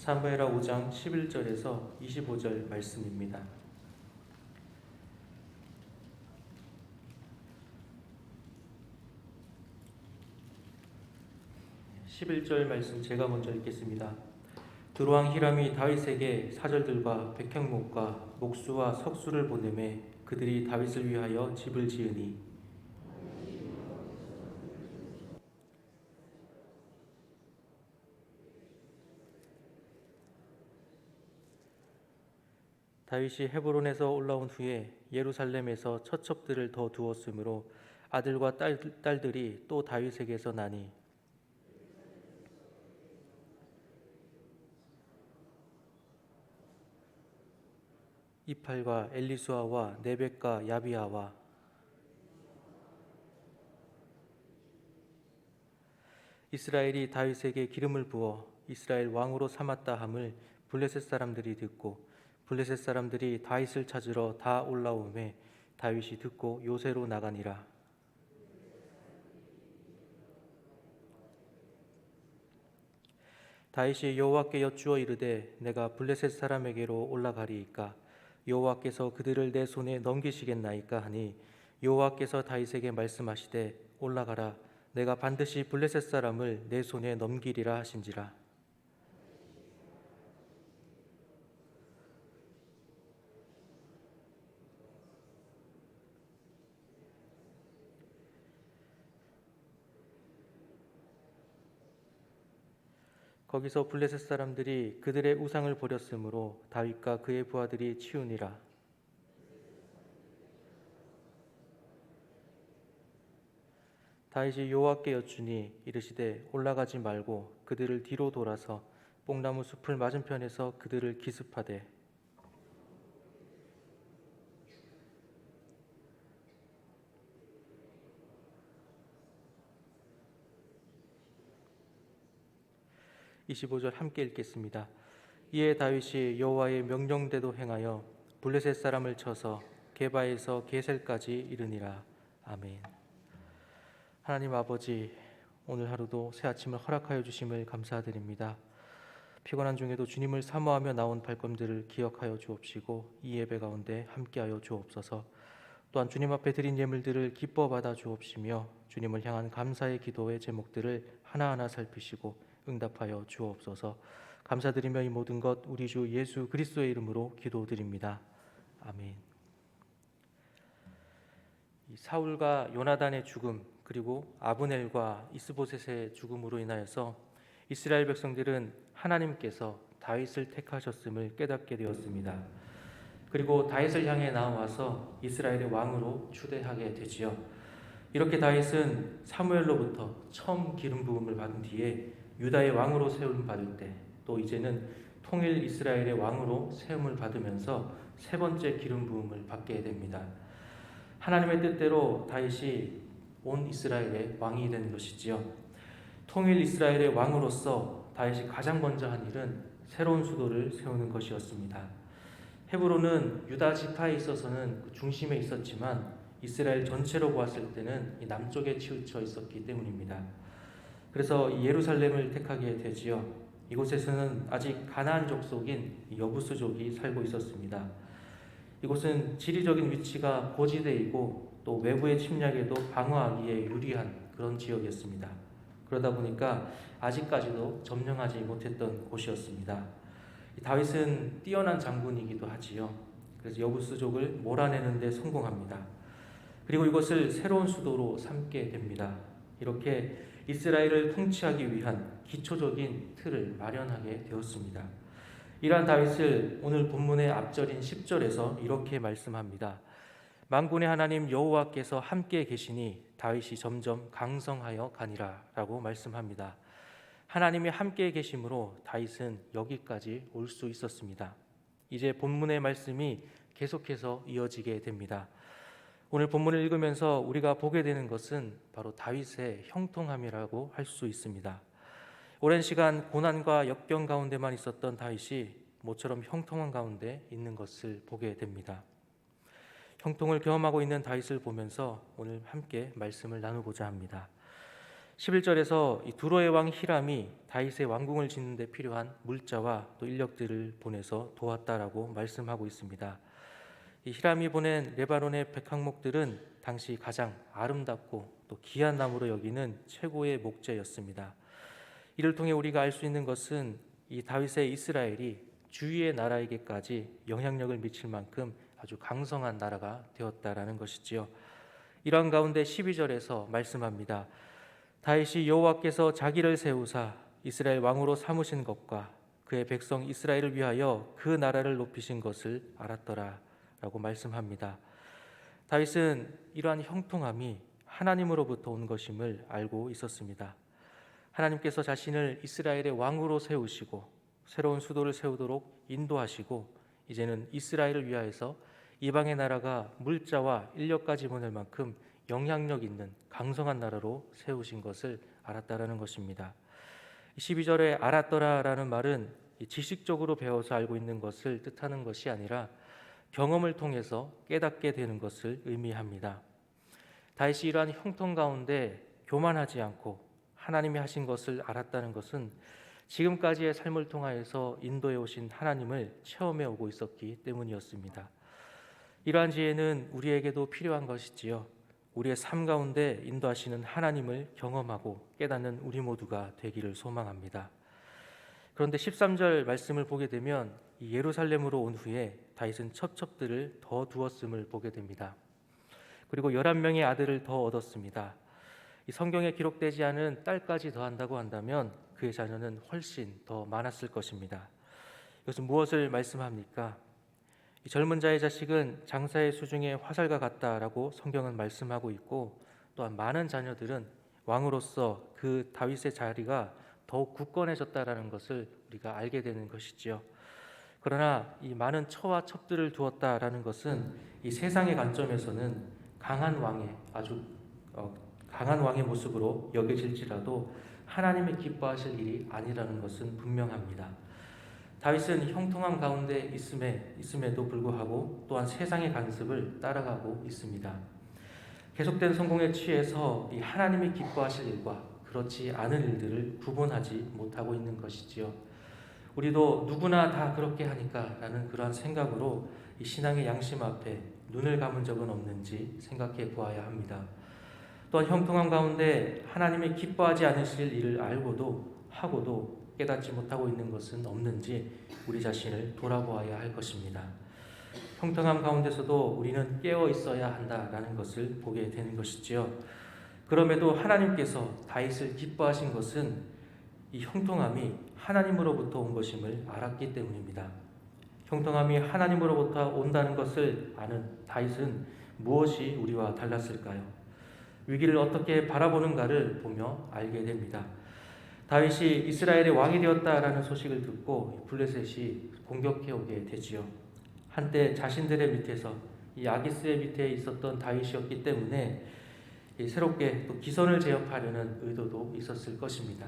사무엘하 5장 11절에서 25절 말씀입니다. 11절 말씀 제가 먼저 읽겠습니다. 두로왕 히람이 다윗에게 사절들과 백향목과 목수와 석수를 보내매 그들이 다윗을 위하여 집을 지으니 다윗이 헤브론에서 올라온 후에 예루살렘에서 처첩들을 더 두었으므로 아들과 딸들이 또 다윗에게서 나니 이팔과 엘리수아와 네벡과 야비아와 이스라엘이 다윗에게 기름을 부어 이스라엘 왕으로 삼았다 함을 블레셋 사람들이 듣고 블레셋 사람들이 다윗을 찾으러 다 올라오매 다윗이 듣고 요새로 나가니라. 다윗이 여호와께 여쭈어 이르되 내가 블레셋 사람에게로 올라가리이까 여호와께서 그들을 내 손에 넘기시겠나이까 하니 여호와께서 다윗에게 말씀하시되 올라가라 내가 반드시 블레셋 사람을 내 손에 넘기리라 하신지라. 거기서 블레셋 사람들이 그들의 우상을 버렸으므로 다윗과 그의 부하들이 치우니라. 다윗이 여호와께 여쭈니 이르시되 올라가지 말고 그들을 뒤로 돌아서 뽕나무 숲을 맞은편에서 그들을 기습하되 (25절) 함께 읽겠습니다. 이에 다윗이 여호와의 명령대로 행하여 블레셋 사람을 쳐서 게바에서 게셀까지 이르니라. 아멘. 하나님 아버지, 오늘 하루도 새 아침을 허락하여 주심을 감사드립니다. 피곤한 중에도 주님을 사모하며 나온 발걸음들을 기억하여 주옵시고 이 예배 가운데 함께하여 주옵소서. 또한 주님 앞에 드린 예물들을 기뻐 받아 주옵시며 주님을 향한 감사의 기도의 제목들을 하나하나 살피시고 응답하여 주옵소서. 감사드리며 이 모든 것 우리 주 예수 그리스도의 이름으로 기도드립니다. 아멘. 사울과 요나단의 죽음 그리고 아브넬과 이스보셋의 죽음으로 인하여서 이스라엘 백성들은 하나님께서 다윗을 택하셨음을 깨닫게 되었습니다. 그리고 다윗을 향해 나와서 이스라엘의 왕으로 추대하게 되지요. 이렇게 다윗은 사무엘로부터 처음 기름 부음을 받은 뒤에 유다의 왕으로 세움을 받을 때 또 이제는 통일 이스라엘의 왕으로 세움을 받으면서 세 번째 기름 부음을 받게 됩니다. 하나님의 뜻대로 다윗이 온 이스라엘의 왕이 된 것이지요. 통일 이스라엘의 왕으로서 다윗이 가장 먼저 한 일은 새로운 수도를 세우는 것이었습니다. 헤브론은 유다 지파에 있어서는 중심에 있었지만 이스라엘 전체로 보았을 때는 이 남쪽에 치우쳐 있었기 때문입니다. 그래서 예루살렘을 택하게 되지요. 이곳에서는 아직 가나안 족속인 여부스족이 살고 있었습니다. 이곳은 지리적인 위치가 고지대이고 또 외부의 침략에도 방어하기에 유리한 그런 지역이었습니다. 그러다 보니까 아직까지도 점령하지 못했던 곳이었습니다. 다윗은 뛰어난 장군이기도 하지요. 그래서 여부스족을 몰아내는 데 성공합니다. 그리고 이것을 새로운 수도로 삼게 됩니다. 이렇게 이스라엘을 통치하기 위한 기초적인 틀을 마련하게 되었습니다. 이러한 다윗을 오늘 본문의 앞절인 10절에서 이렇게 말씀합니다. 만군의 하나님 여호와께서 함께 계시니 다윗이 점점 강성하여 가니라 라고 말씀합니다. 하나님이 함께 계심으로 다윗은 여기까지 올 수 있었습니다. 이제 본문의 말씀이 계속해서 이어지게 됩니다. 오늘 본문을 읽으면서 우리가 보게 되는 것은 바로 다윗의 형통함이라고 할 수 있습니다. 오랜 시간 고난과 역병 가운데만 있었던 다윗이 모처럼 형통한 가운데 있는 것을 보게 됩니다. 형통을 경험하고 있는 다윗을 보면서 오늘 함께 말씀을 나누고자 합니다. 11절에서 이 두로의 왕 히람이 다윗의 왕궁을 짓는 데 필요한 물자와 또 인력들을 보내서 도왔다라고 말씀하고 있습니다. 이 히람이 보낸 레바논의 백향목들은 당시 가장 아름답고 또 귀한 나무로 여기는 최고의 목재였습니다. 이를 통해 우리가 알 수 있는 것은 이 다윗의 이스라엘이 주위의 나라에게까지 영향력을 미칠 만큼 아주 강성한 나라가 되었다라는 것이지요. 이러한 가운데 12절에서 말씀합니다. 다윗이 여호와께서 자기를 세우사 이스라엘 왕으로 삼으신 것과 그의 백성 이스라엘을 위하여 그 나라를 높이신 것을 알았더라 라고 말씀합니다. 다윗은 이러한 형통함이 하나님으로부터 온 것임을 알고 있었습니다. 하나님께서 자신을 이스라엘의 왕으로 세우시고 새로운 수도를 세우도록 인도하시고 이제는 이스라엘을 위하여서 이방의 나라가 물자와 인력까지 보낼 만큼 영향력 있는 강성한 나라로 세우신 것을 알았다라는 것입니다. 12절에 알았더라라는 말은 지식적으로 배워서 알고 있는 것을 뜻하는 것이 아니라 경험을 통해서 깨닫게 되는 것을 의미합니다. 다윗이 이러한 형통 가운데 교만하지 않고 하나님이 하신 것을 알았다는 것은 지금까지의 삶을 통하여서 인도해 오신 하나님을 체험해 오고 있었기 때문이었습니다. 이러한 지혜는 우리에게도 필요한 것이지요. 우리의 삶 가운데 인도하시는 하나님을 경험하고 깨닫는 우리 모두가 되기를 소망합니다. 그런데 13절 말씀을 보게 되면 이 예루살렘으로 온 후에 다윗은 첩첩들을 더 두었음을 보게 됩니다. 그리고 11명의 아들을 더 얻었습니다. 이 성경에 기록되지 않은 딸까지 더한다고 한다면 그의 자녀는 훨씬 더 많았을 것입니다. 이것은 무엇을 말씀합니까? 이 젊은 자의 자식은 장사의 수중에 화살과 같다라고 성경은 말씀하고 있고, 또한 많은 자녀들은 왕으로서 그 다윗의 자리가 더욱 굳건해졌다라는 것을 우리가 알게 되는 것이지요. 그러나 이 많은 처와 첩들을 두었다라는 것은 이 세상의 관점에서는 강한 왕의 모습으로 여겨질지라도 하나님이 기뻐하실 일이 아니라는 것은 분명합니다. 다윗은 형통함 가운데 있음에도 불구하고 또한 세상의 관습을 따라가고 있습니다. 계속된 성공에 취해서 이 하나님이 기뻐하실 일과 그렇지 않은 일들을 구분하지 못하고 있는 것이지요. 우리도 누구나 다 그렇게 하니까 라는 그러한 생각으로 이 신앙의 양심 앞에 눈을 감은 적은 없는지 생각해 보아야 합니다. 또한 형통함 가운데 하나님이 기뻐하지 않으실 일을 알고도 하고도 깨닫지 못하고 있는 것은 없는지 우리 자신을 돌아보아야 할 것입니다. 형통함 가운데서도 우리는 깨어 있어야 한다라는 것을 보게 되는 것이지요. 그럼에도 하나님께서 다윗을 기뻐하신 것은 이 형통함이 하나님으로부터 온 것임을 알았기 때문입니다. 형통함이 하나님으로부터 온다는 것을 아는 다윗은 무엇이 우리와 달랐을까요? 위기를 어떻게 바라보는가를 보며 알게 됩니다. 다윗이 이스라엘의 왕이 되었다라는 소식을 듣고 블레셋이 공격해 오게 되지요. 한때 자신들의 밑에서 이 아기스의 밑에 있었던 다윗이었기 때문에 새롭게 또 기선을 제압하려는 의도도 있었을 것입니다.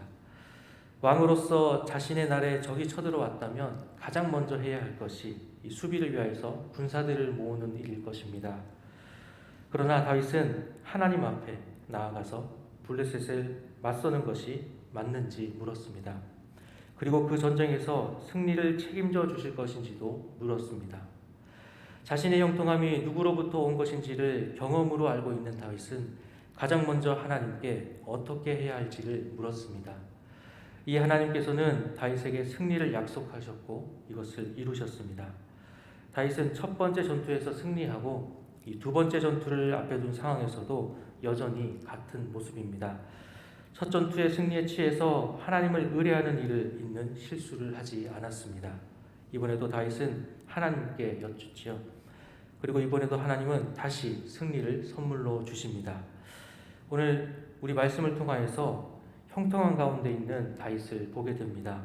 왕으로서 자신의 나라에 적이 쳐들어왔다면 가장 먼저 해야 할 것이 이 수비를 위하여서 군사들을 모으는 일일 것입니다. 그러나 다윗은 하나님 앞에 나아가서 블레셋을 맞서는 것이 맞는지 물었습니다. 그리고 그 전쟁에서 승리를 책임져 주실 것인지도 물었습니다. 자신의 형통함이 누구로부터 온 것인지를 경험으로 알고 있는 다윗은 가장 먼저 하나님께 어떻게 해야 할지를 물었습니다. 이 하나님께서는 다윗에게 승리를 약속하셨고 이것을 이루셨습니다. 다윗은 첫 번째 전투에서 승리하고 이 두 번째 전투를 앞에 둔 상황에서도 여전히 같은 모습입니다. 첫 전투의 승리에 취해서 하나님을 의뢰하는 일을 잇는 실수를 하지 않았습니다. 이번에도 다윗은 하나님께 여쭙지요. 그리고 이번에도 하나님은 다시 승리를 선물로 주십니다. 오늘 우리 말씀을 통하여서 형통한 가운데 있는 다윗을 보게 됩니다.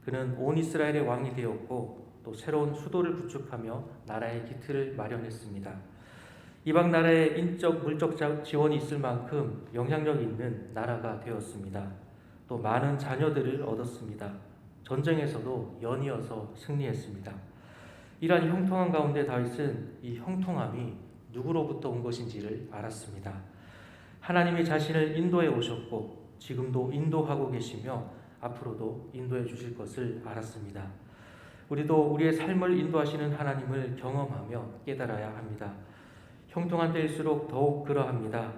그는 온 이스라엘의 왕이 되었고 또 새로운 수도를 구축하며 나라의 기틀을 마련했습니다. 이방 나라에 인적 물적 지원이 있을 만큼 영향력 있는 나라가 되었습니다. 또 많은 자녀들을 얻었습니다. 전쟁에서도 연이어서 승리했습니다. 이러한 형통한 가운데 다윗은 이 형통함이 누구로부터 온 것인지를 알았습니다. 하나님이 자신을 인도해 오셨고 지금도 인도하고 계시며 앞으로도 인도해 주실 것을 알았습니다. 우리도 우리의 삶을 인도하시는 하나님을 경험하며 깨달아야 합니다. 형통한 때일수록 더욱 그러합니다.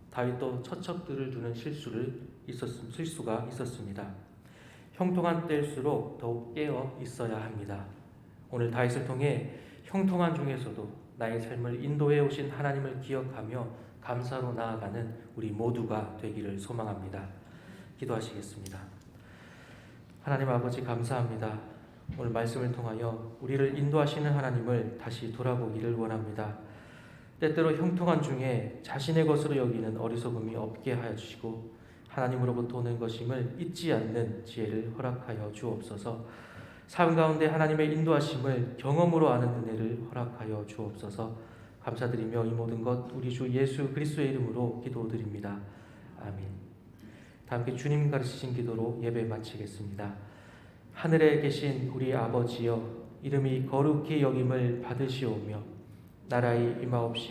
다윗도 처척들을 두는 실수가 있었습니다. 형통한 때일수록 더욱 깨어 있어야 합니다. 오늘 다윗을 통해 형통한 중에서도 나의 삶을 인도해 오신 하나님을 기억하며 감사로 나아가는 우리 모두가 되기를 소망합니다. 기도하시겠습니다. 하나님 아버지 감사합니다. 오늘 말씀을 통하여 우리를 인도하시는 하나님을 다시 돌아보기를 원합니다. 때때로 형통한 중에 자신의 것으로 여기는 어리석음이 없게 하여 주시고 하나님으로부터 오는 것임을 잊지 않는 지혜를 허락하여 주옵소서. 삶 가운데 하나님의 인도하심을 경험으로 아는 은혜를 허락하여 주옵소서. 감사드리며 이 모든 것 우리 주 예수 그리스도의 이름으로 기도드립니다. 아멘. 다 함께 주님 가르치신 기도로 예배 마치겠습니다. 하늘에 계신 우리 아버지여, 이름이 거룩히 여김을 받으시오며 나라의 임하옵시며